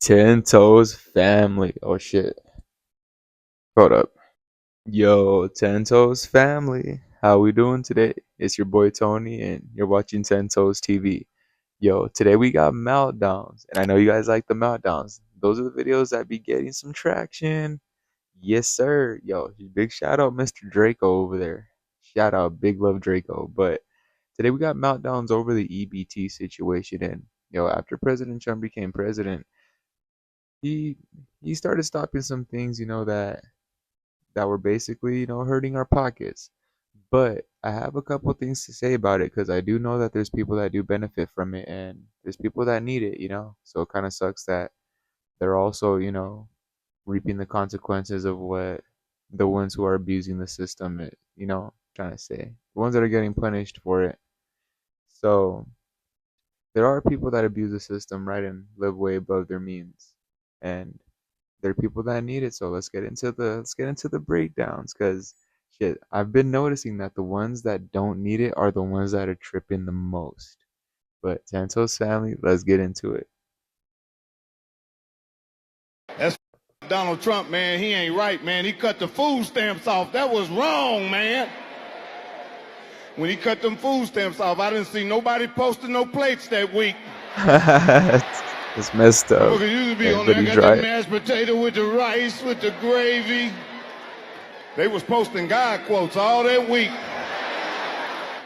Tento's family. Oh shit. Hold up. Yo, Tento's family. How we doing today? It's your boy Tony and you're watching TentoezTV. Yo, today we got Meltdowns. And I know you guys like the Meltdowns. Those are the videos that be getting some traction. Yes, sir. Yo, big shout out Mr. Draco over there. Shout out Big Love Draco. But today we got Meltdowns over the EBT situation and after President Trump became president, he he started stopping some things, that were basically, hurting our pockets. But I have a couple things to say about it because I do know that there's people that do benefit from it and there's people that need it. So it kind of sucks that they're also, reaping the consequences of what the ones who are abusing the system, trying to say. The ones that are getting punished for it. So there are people that abuse the system, right, and live way above their means. And there are people that need it. So let's get into the breakdowns because shit, I've been noticing that the ones that don't need it are the ones that are tripping the most. But Santos family, let's get into it. That's Donald Trump, man. He ain't right, man. He cut the food stamps off. That was wrong, man. When he cut them food stamps off, I didn't see nobody posting no plates that week. It's messed up. Look, it used to be on there, got that mashed potato with the rice, with the gravy. They was posting God quotes all that week.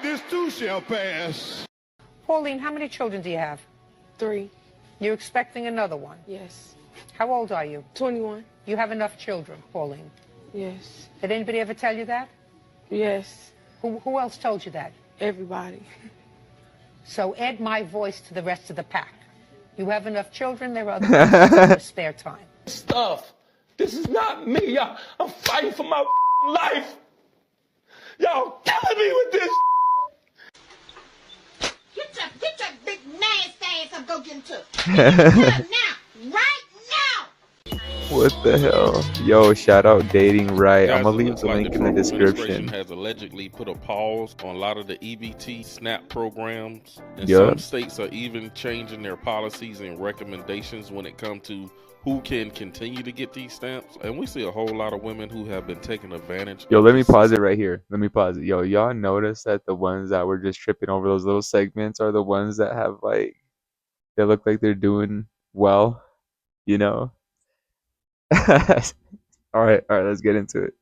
This too shall pass. Pauline, how many children do you have? 3. You're expecting another one? Yes. How old are you? 21. You have enough children, Pauline? Yes. Did anybody ever tell you that? Yes. Who else told you that? Everybody. So add my voice to the rest of the pack. You have enough children, there are other people in their spare time. Stuff. This is not me, y'all. I'm fighting for my life. Y'all killing me with this. Get your big nasty ass up, go get him took. Get him now, right now. What the hell? Yo, shout out Dating Right. Guys, I'm gonna leave looks the like link the in the Trump administration description. has allegedly put a pause on a lot of the EBT SNAP programs, and Yup. some states are even changing their policies and recommendations when it comes to who can continue to get these stamps. And we see a whole lot of women who have been taking advantage. Yo, of let me this pause it system. right here. Let me pause it. Yo, y'all notice that the ones that were just tripping over those little segments are the ones that have they look like they're doing well, you know? All right, let's get into it.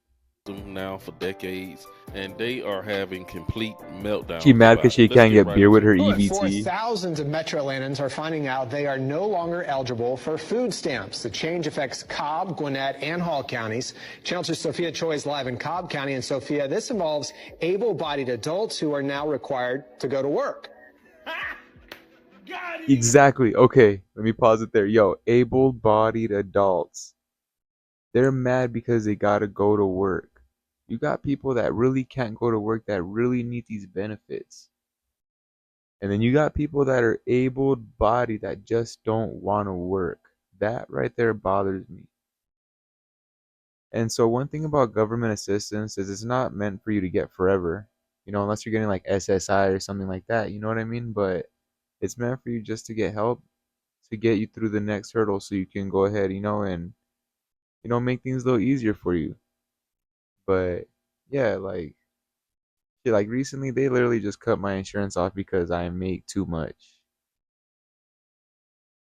Now for decades, and they are having complete meltdowns. She mad about because it. she Let's can't get get right beer with into her it. EBT. Thousands of Metro Atlantans are finding out they are no longer eligible for food stamps. The change affects Cobb, Gwinnett, and Hall counties. Channel 2 Sophia Choi is live in Cobb County. And Sophia, this involves able-bodied adults who are now required to go to work. Exactly. Okay, let me pause it there. Yo, able-bodied adults. They're mad because they gotta go to work. You got people that really can't go to work that really need these benefits. And then you got people that are able-bodied that just don't want to work. That right there bothers me. And so one thing about government assistance is it's not meant for you to get forever. Unless you're getting like SSI or something like that, you know what I mean? But it's meant for you just to get help to get you through the next hurdle so you can go ahead, and make things a little easier for you. But yeah, like recently they literally just cut my insurance off because I make too much.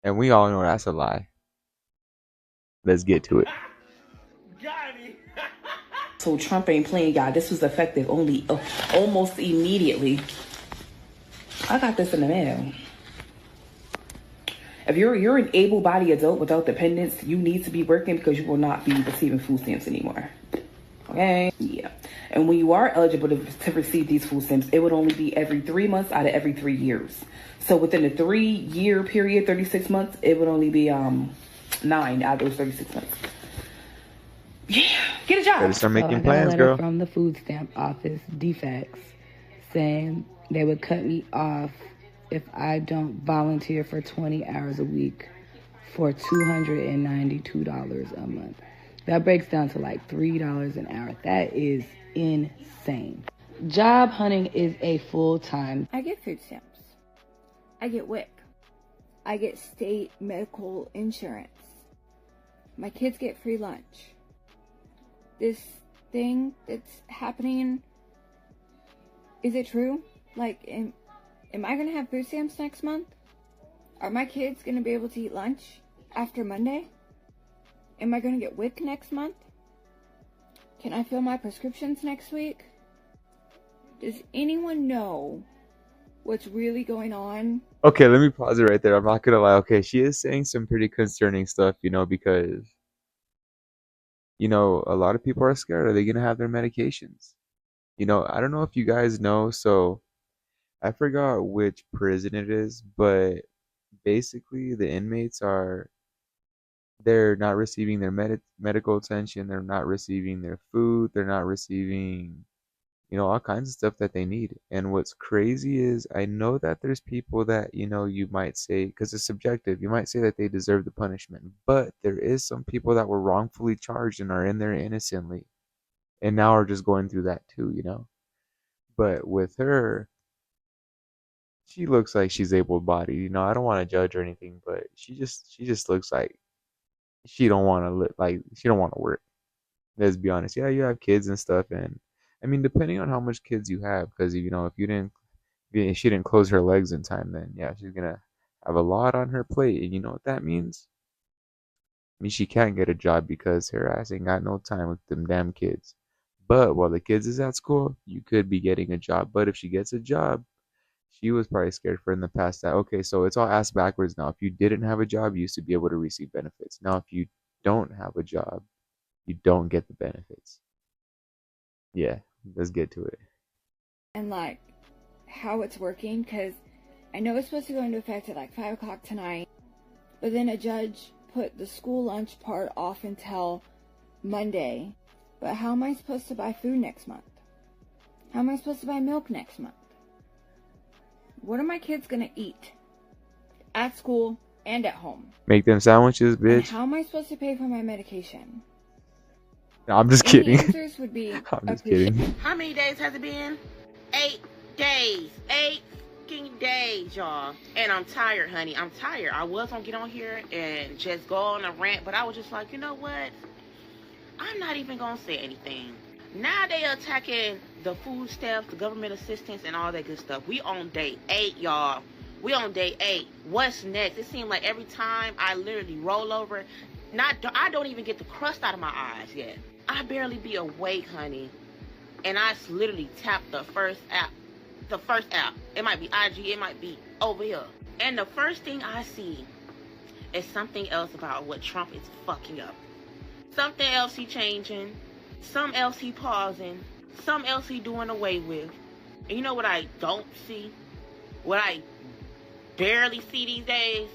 And we all know that's a lie. Let's get to it. So Trump ain't playing, y'all. This was effective almost immediately. I got this in the mail. If you're an able-bodied adult without dependents, you need to be working because you will not be receiving food stamps anymore. Okay? Yeah. And when you are eligible to receive these food stamps, it would only be every 3 months out of every 3 years. So within a 3-year period, 36 months, it would only be 9 out of those 36 months. Yeah, get a job. Better start making I got plans, a letter girl. from the food stamp office, DFAX, saying they would cut me off if I don't volunteer for 20 hours a week for $292 a month. That breaks down to like $3 an hour. That is insane. Job hunting is a full-time. I get food stamps. I get WIC. I get state medical insurance. My kids get free lunch. This thing that's happening, is it true? Like, am I gonna have food stamps next month? Are my kids gonna be able to eat lunch after Monday? Am I gonna get WIC next month? Can I fill my prescriptions next week? Does anyone know what's really going on? Okay, let me pause it right there. I'm not gonna lie. Okay, she is saying some pretty concerning stuff, because a lot of people are scared. Are they gonna have their medications? I don't know if you guys know, so I forgot which prison it is, but basically the inmates they're not receiving their medical attention, they're not receiving their food, they're not receiving all kinds of stuff that they need. And what's crazy is I know that there's people that, you might say, because it's subjective, you might say that they deserve the punishment, but there is some people that were wrongfully charged and are in there innocently and now are just going through that too. But with her, she looks like she's able-bodied. I don't want to judge or anything, but she just looks like she don't want to she don't want to work. Let's be honest. Yeah, you have kids and stuff, and I mean, depending on how much kids you have, because if she didn't close her legs in time, then yeah, she's gonna have a lot on her plate. And you know what that means? I mean, she can't get a job because her ass ain't got no time with them damn kids. But while the kids is at school, you could be getting a job. But if she gets a job, she was probably scared for in the past that, okay, so it's all ass backwards now. If you didn't have a job, you used to be able to receive benefits. Now, if you don't have a job, you don't get the benefits. Yeah, let's get to it. And like how it's working, because I know it's supposed to go into effect at like 5 o'clock tonight, but then a judge put the school lunch part off until Monday. But how am I supposed to buy food next month? How am I supposed to buy milk next month? What are my kids gonna eat at school and at home? Make them sandwiches, bitch. And how am I supposed to pay for my medication? No, I'm just Any kidding. answers would be I'm just kidding. How many days has it been? 8 days. 8 fucking days, y'all. And I'm tired, honey. I'm tired. I was gonna get on here and just go on a rant, but I was just like, you know what? I'm not even gonna say anything. Now they attacking the food stamps, the government assistance, and all that good stuff. We on day 8, y'all. We on day 8. What's next? It seems like every time I literally roll over, I don't even get the crust out of my eyes yet. I barely be awake, honey. And I literally tapped the first app. The first app. It might be IG, it might be over here. And the first thing I see is something else about what Trump is fucking up. Something else he changing. Some else he pausing. Some else he doing away with. And you know what I don't see? What I barely see these days?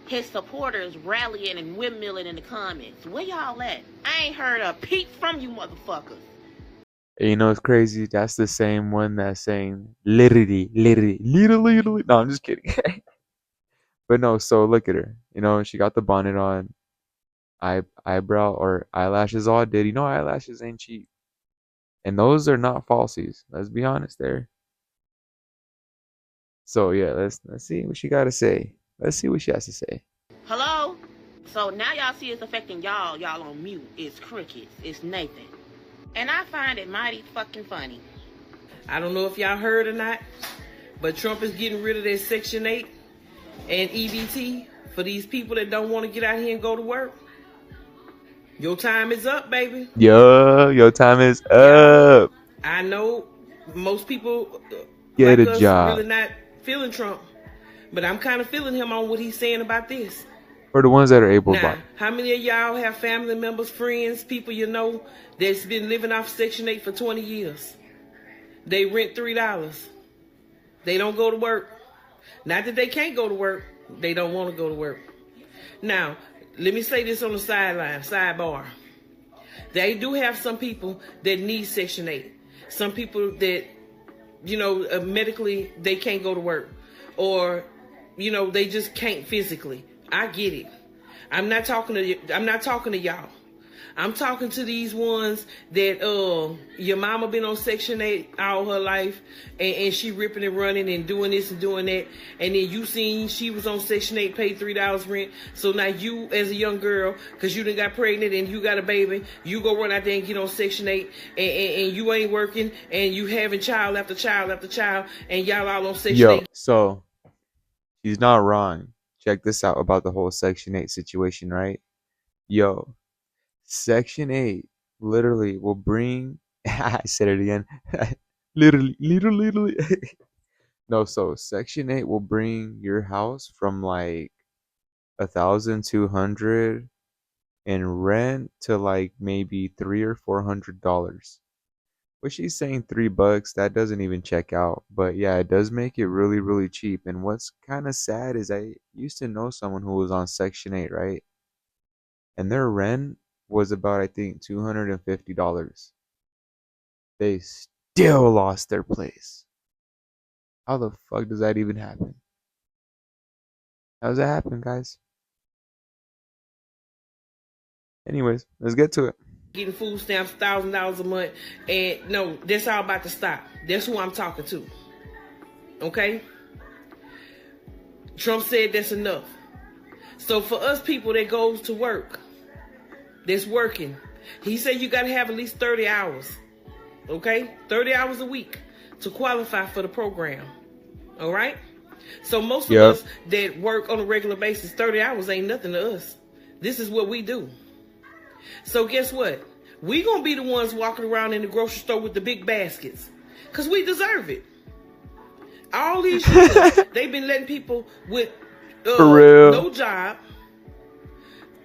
His supporters rallying and windmilling in the comments. Where y'all at? I ain't heard a peep from you motherfuckers. And it's crazy. That's the same one that's saying literally. No, I'm just kidding. But no, so look at her. She got the bonnet on, eyebrow or eyelashes all did. Eyelashes ain't cheap. And those are not falsies. Let's be honest there. So yeah, let's see what she gotta say. Let's see what she has to say. Hello? So now y'all see it's affecting y'all. Y'all on mute. It's crickets. It's Nathan. And I find it mighty fucking funny. I don't know if y'all heard or not, but Trump is getting rid of that Section 8 and EBT for these people that don't want to get out here and go to work. Your time is up, baby. Yo, your time is up. I know most people Get like a us job. really not feeling Trump, but I'm kind of feeling him on what he's saying about this. For the ones that are able Now, to. how many of y'all have family members, friends, people you know that's been living off Section 8 for 20 years? They rent $3. They don't go to work. Not that they can't go to work. They don't want to go to work. Now, let me say this on the sidebar. They do have some people that need Section 8. Some people that, medically they can't go to work. Or, they just can't physically. I get it. I'm not talking to y'all. I'm talking to these ones that your mama been on Section 8 all her life, and she ripping and running and doing this and doing that, and then you seen she was on Section 8, paid $3 rent, so now you as a young girl, because you done got pregnant and you got a baby, you go run out there and get on Section 8, and you ain't working, and you having child after child after child, and y'all all on Section 8. So she's not wrong. Check this out about the whole Section 8 situation, right? Yo, Section 8 literally will bring. I said it again. literally. No, so Section 8 will bring your house from like 1,200 in rent to like maybe $300 or $400. But she's saying $3, that doesn't even check out. But yeah, it does make it really, really cheap. And what's kind of sad is I used to know someone who was on Section 8, right? And their rent was about, I think, $250. They still lost their place. How the fuck does that even happen? How does that happen, guys? Anyways, let's get to it. Getting food stamps, $1,000 a month, and no, that's all about to stop. That's who I'm talking to. Okay? Trump said that's enough. So for us people that goes to work, that's working, he said you got to have at least 30 hours. Okay? 30 hours a week to qualify for the program. All right? So most of us that work on a regular basis, 30 hours ain't nothing to us. This is what we do. So guess what? We gonna be the ones walking around in the grocery store with the big baskets, cause we deserve it. All these years, they've been letting people with no job.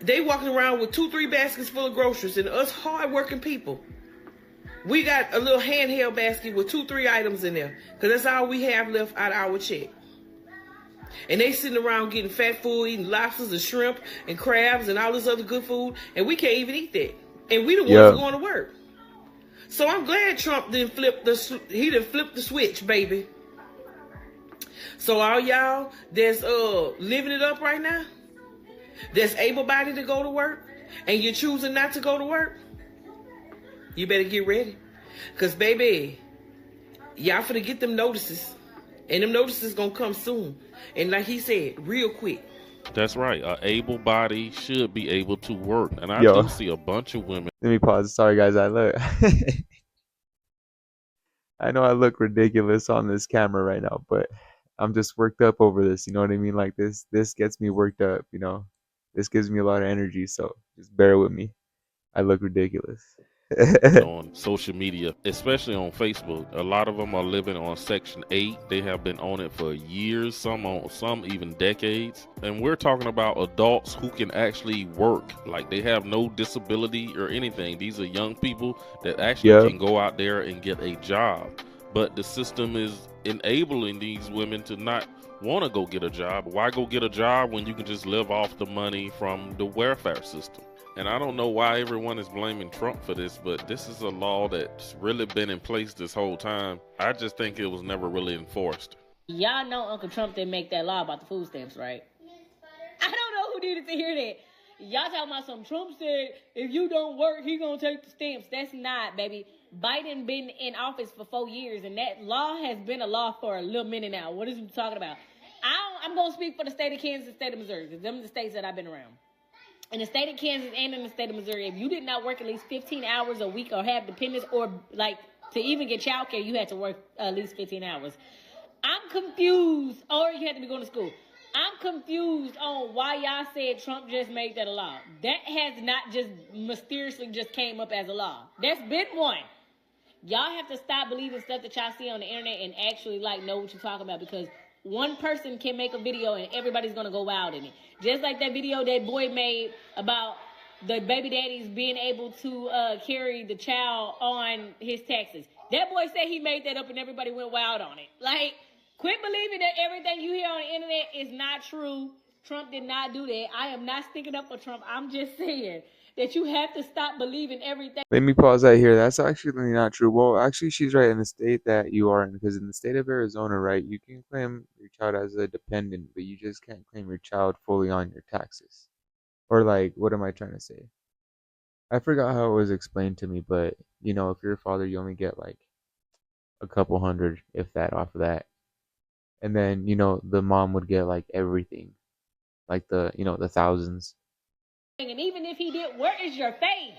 They walking around with 2-3 baskets full of groceries, and us hard-working people, we got a little handheld basket with 2-3 items in there, cause that's all we have left out of our check. And they sitting around getting fat food, eating lobsters and shrimp and crabs and all this other good food, and we can't even eat that. And we the ones going to work. So I'm glad Trump didn't flip the switch, baby. So all y'all that's living it up right now, that's able-bodied to go to work, and you're choosing not to go to work, you better get ready. Because, baby, y'all finna get them notices. And them notices gonna come soon. And like he said, real quick. That's right. A able body should be able to work. And I do see a bunch of women. Let me pause. Sorry, guys. I know I look ridiculous on this camera right now, but I'm just worked up over this. You know what I mean? Like this gets me worked up, you know? This gives me a lot of energy, so just bear with me. I look ridiculous. On social media, especially on Facebook, a lot of them are living on Section 8. They have been on it for years, some even decades. And we're talking about adults who can actually work, like they have no disability or anything. These are young people that actually can go out there and get a job. But the system is enabling these women to not want to go get a job. Why go get a job when you can just live off the money from the welfare system? And I don't know why everyone is blaming Trump for this, but this is a law that's really been in place this whole time. I just think it was never really enforced. Y'all know Uncle Trump didn't make that law about the food stamps, right? I don't know who needed to hear that. Y'all talking about some Trump said, if you don't work, he gonna take the stamps. That's not, baby. Biden been in office for 4 years, and that law has been a law for a little minute now. What is he talking about? I'm gonna speak for the state of Kansas and state of Missouri, because them are the states that I've been around. In the state of Kansas and in the state of Missouri, if you did not work at least 15 hours a week or have dependents, or like to even get child care, you had to work at least 15 hours. I'm confused, or you had to be going to school. I'm confused on why y'all said Trump just made that a law. That has not just mysteriously just came up as a law. That's been one. Y'all have to stop believing stuff that y'all see on the internet and actually like know what you're talking about, because one person can make a video and everybody's gonna go wild in it. Just like that video that boy made about the baby daddies being able to carry the child on his taxes. That boy said he made that up and everybody went wild on it. Like, quit believing that everything you hear on the internet is not true. Trump did not do that. I am not sticking up for Trump. I'm just saying that you have to stop believing everything. Let me pause that here. That's actually not true. Well, actually, she's right in the state that you are in, because in the state of Arizona, right, you can claim your child as a dependent, but you just can't claim your child fully on your taxes. Or like, what am I trying to say? I forgot how it was explained to me, but if you're a father, you only get like a couple hundred, if that, off of that. And then, the mom would get like everything, like the thousands. And even if he did, where is your faith?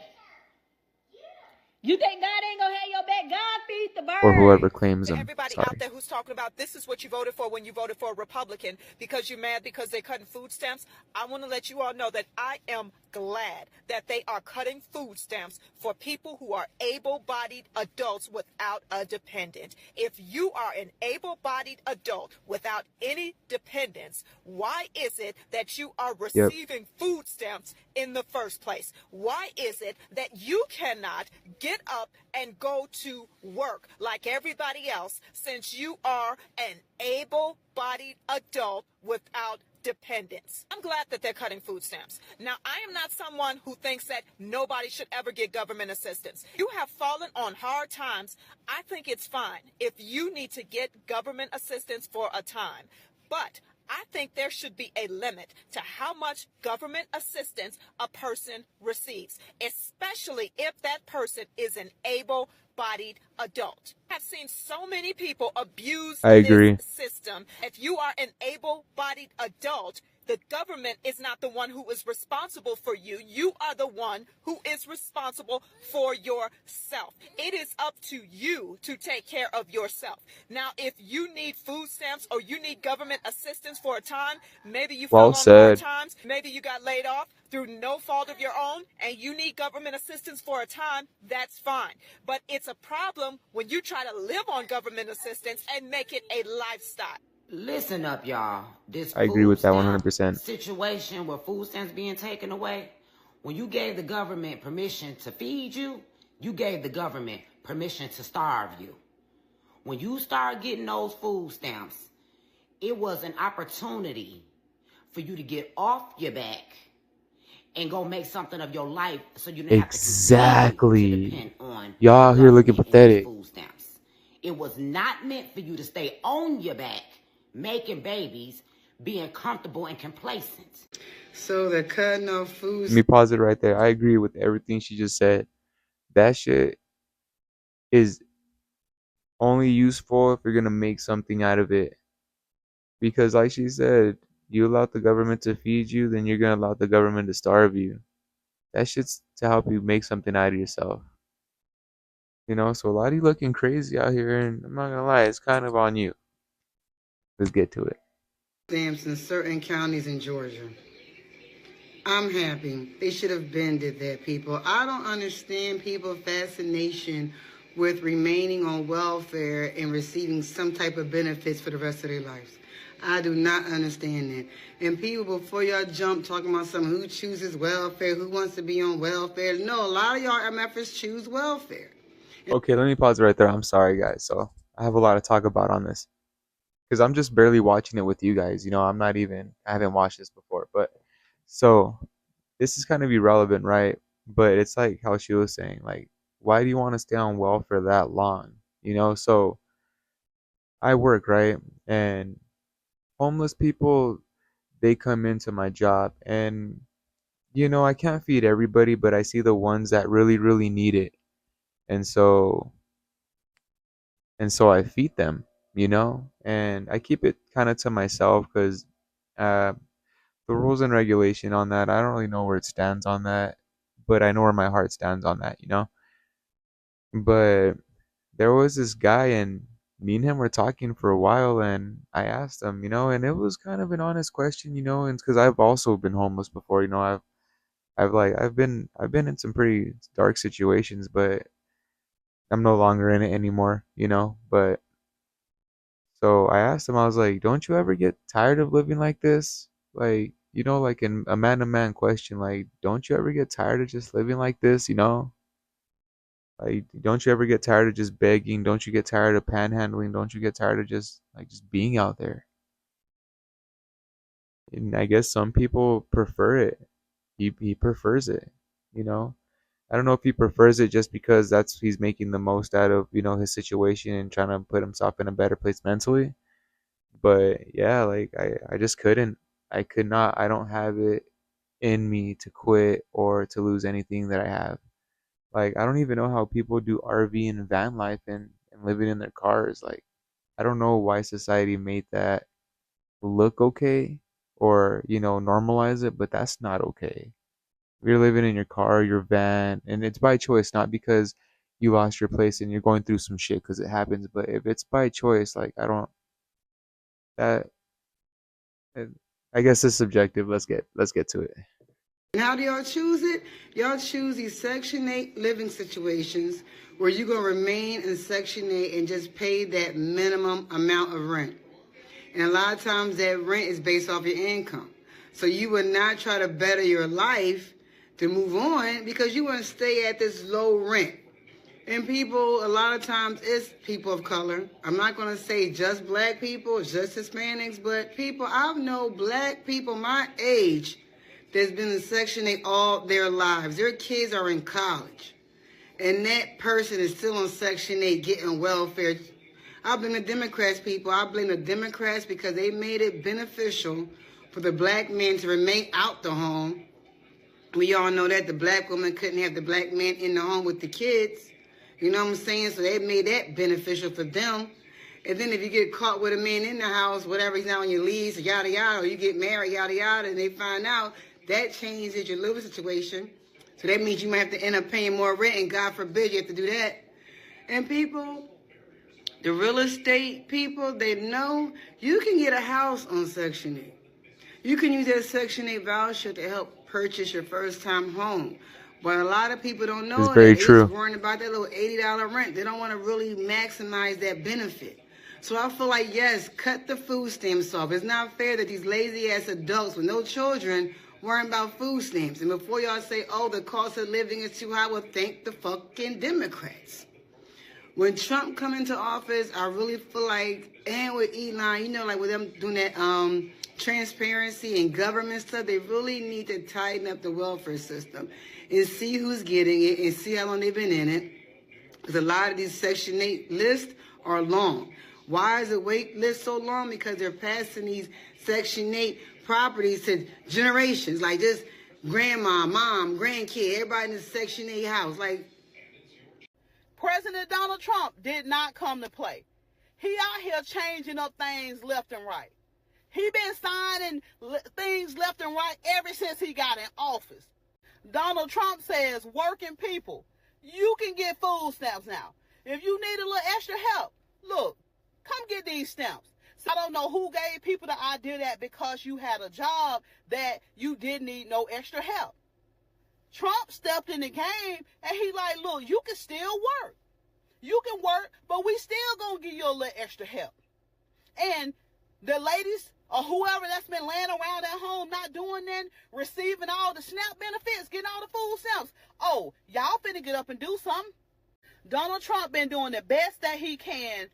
You think God ain't gonna have your back? God feed the Or whoever birds. claims To them. everybody out Sorry. there who's talking about this is what you voted for when you voted for a Republican because you're mad because they're cutting food stamps, I want to let you all know that I am glad that they are cutting food stamps for people who are able-bodied adults without a dependent. If you are an able-bodied adult without any dependents, why is it that you are Yep. receiving food stamps in the first place? Why is it that you cannot get up and go to work like everybody else since you are an able-bodied adult without dependents? I'm glad that they're cutting food stamps. Now, I am not someone who thinks that nobody should ever get government assistance. You have fallen on hard times. I think it's fine if you need to get government assistance for a time. But I think there should be a limit to how much government assistance a person receives, especially if that person is an able-bodied adult. I've seen so many people abuse I this agree. system. If you are an able-bodied adult, the government is not the one who is responsible for you. You are the one who is responsible for yourself. It is up to you to take care of yourself. Now, if you need food stamps or you need government assistance for a time, maybe you Well fell on hard said. times, maybe you got laid off through no fault of your own, and you need government assistance for a time, that's fine. But it's a problem when you try to live on government assistance and make it a lifestyle. Listen up, y'all. This I agree food with that stamp 100%. situation where food stamps being taken away, when you gave the government permission to feed you, you gave the government permission to starve you. When you start getting those food stamps, it was an opportunity for you to get off your back and go make something of your life so you didn't have to continue to depend Exactly. on Y'all the here looking government and these pathetic. food stamps. It was not meant for you to stay on your back, making babies, being comfortable and complacent. So the cutting off food. Let me pause it right there. I agree with everything she just said. That shit is only useful if you're gonna make something out of it. Because like she said, you allow the government to feed you, then you're gonna allow the government to starve you. That shit's to help you make something out of yourself. So a lot of you looking crazy out here, and I'm not gonna lie, it's kind of on you. Let's get to it. Stamps in certain counties in Georgia. I'm happy. They should have been did that, people. I don't understand people's fascination with remaining on welfare and receiving some type of benefits for the rest of their lives. I do not understand that. And people, before y'all jump talking about some who chooses welfare, who wants to be on welfare. No, a lot of y'all MFers choose welfare. Okay, let me pause right there. I'm sorry, guys. So I have a lot to talk about on this because I'm just barely watching it with you guys. I haven't watched this before, but so this is kind of irrelevant, right? But it's like how she was saying, like, why do you want to stay on welfare that long? So I work, right? And homeless people, they come into my job, and I can't feed everybody, but I see the ones that really, really need it. And so I feed them, and I keep it kind of to myself because uh, the rules and regulation on that, I don't really know where it stands on that, but I know where my heart stands on that. But there was this guy, and me and him were talking for a while, and I asked him, and it was kind of an honest question, and because I've also been homeless before, I've been in some pretty dark situations, but I'm no longer in it anymore. But so I asked him, I was like, don't you ever get tired of living like this? Like, like in a man to man question, like, don't you ever get tired of just living like this? Like, don't you ever get tired of just begging? Don't you get tired of panhandling? Don't you get tired of just being out there? And I guess some people prefer it. He prefers it, you know. I don't know if he prefers it just because he's making the most out of, his situation and trying to put himself in a better place mentally. But yeah, like I just couldn't. I could not. I don't have it. in me to quit or to lose anything that I have. Like, I don't even know how people do RV and van life and living in their cars. Like, I don't know why society made that look okay or, normalize it, but that's not okay. You're living in your car, your van, and it's by choice, not because you lost your place and you're going through some shit because it happens. But if it's by choice, like, I don't, that, I guess it's subjective. Let's get to it. And how do y'all choose it? Y'all choose these Section 8 living situations where you're going to remain in Section 8 and just pay that minimum amount of rent. And a lot of times that rent is based off your income. So you would not try to better your life to move on because you want to stay at this low rent. And people, a lot of times, it's people of color. I'm not going to say just black people, just Hispanics, but people, I know black people my age that's been in Section 8 all their lives. Their kids are in college. And that person is still in Section 8 getting welfare. I blame the Democrats, people. I blame the Democrats because they made it beneficial for the black men to remain out the home. We all know that the black woman couldn't have the black man in the home with the kids. You know what I'm saying? So they made that beneficial for them. And then if you get caught with a man in the house, whatever, he's not on your lease, yada, yada, or you get married, yada, yada, and they find out, that changes your living situation. So that means you might have to end up paying more rent, and God forbid you have to do that. And people, the real estate people, they know you can get a house on Section 8. You can use that Section 8 voucher to help purchase your first-time home. But a lot of people don't It's know that. very They just true. worrying about that little $80 rent. They don't want to really maximize that benefit. So I feel like, yes, cut the food stamps off. It's not fair that these lazy-ass adults with no children worrying about food stamps. And before y'all say, oh, the cost of living is too high, well, thank the fucking Democrats. When Trump come into office, I really feel like, and with Elon, like with them doing that transparency and government stuff, they really need to tighten up the welfare system and see who's getting it and see how long they've been in it. Because a lot of these Section 8 lists are long. Why is the wait list so long? Because they're passing these Section 8 properties to generations, like just grandma, mom, grandkid, everybody in the Section 8 house. Like, President Donald Trump did not come to play. He out here changing up things left and right. He been signing things left and right ever since he got in office. Donald Trump says, working people, you can get food stamps now. If you need a little extra help, look, come get these stamps. So I don't know who gave people the idea that because you had a job that you didn't need no extra help. Trump stepped in the game and he like, look, you can still work. You can work, but we still gonna give you a little extra help. And the ladies or whoever that's been laying around at home not doing nothing, receiving all the SNAP benefits, getting all the food stamps. Oh, y'all finna get up and do something. Donald Trump been doing the best that he can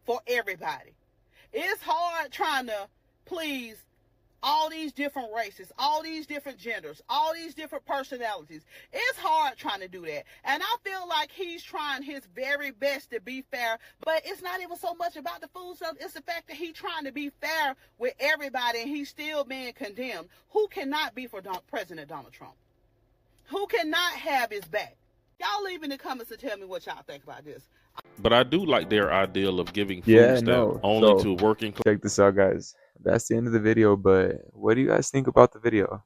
for everybody. It's hard trying to please all these different races, all these different genders, all these different personalities. It's hard trying to do that. And I feel like he's trying his very best to be fair, but it's not even so much about the food stuff. It's the fact that he's trying to be fair with everybody and he's still being condemned. Who cannot be for President Donald Trump? Who cannot have his back? Y'all leave in the comments to tell me what y'all think about this. But I do like their ideal of giving food Yeah, stamp no. only So to working class. check this out, guys. That's the end of the video, but what do you guys think about the video?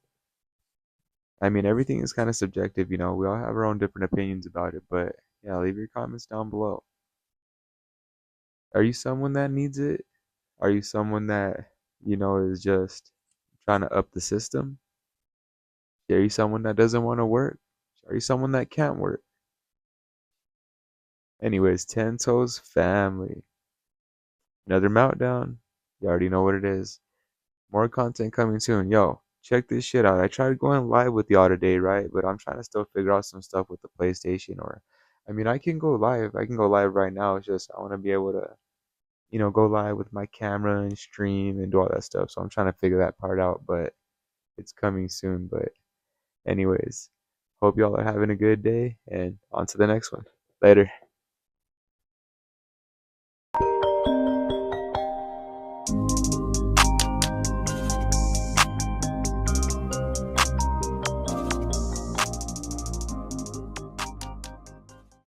I mean, everything is kind of subjective, We all have our own different opinions about it, but yeah, leave your comments down below. Are you someone that needs it? Are you someone that, is just trying to up the system? Are you someone that doesn't want to work? Are you someone that can't work? Anyways, Tento's family. Another meltdown. You already know what it is. More content coming soon. Yo, check this shit out. I tried going live with y'all today, right? But I'm trying to still figure out some stuff with the PlayStation I can go live. I can go live right now. It's just I want to be able to, go live with my camera and stream and do all that stuff. So I'm trying to figure that part out, but it's coming soon. But anyways, hope y'all are having a good day and on to the next one. Later.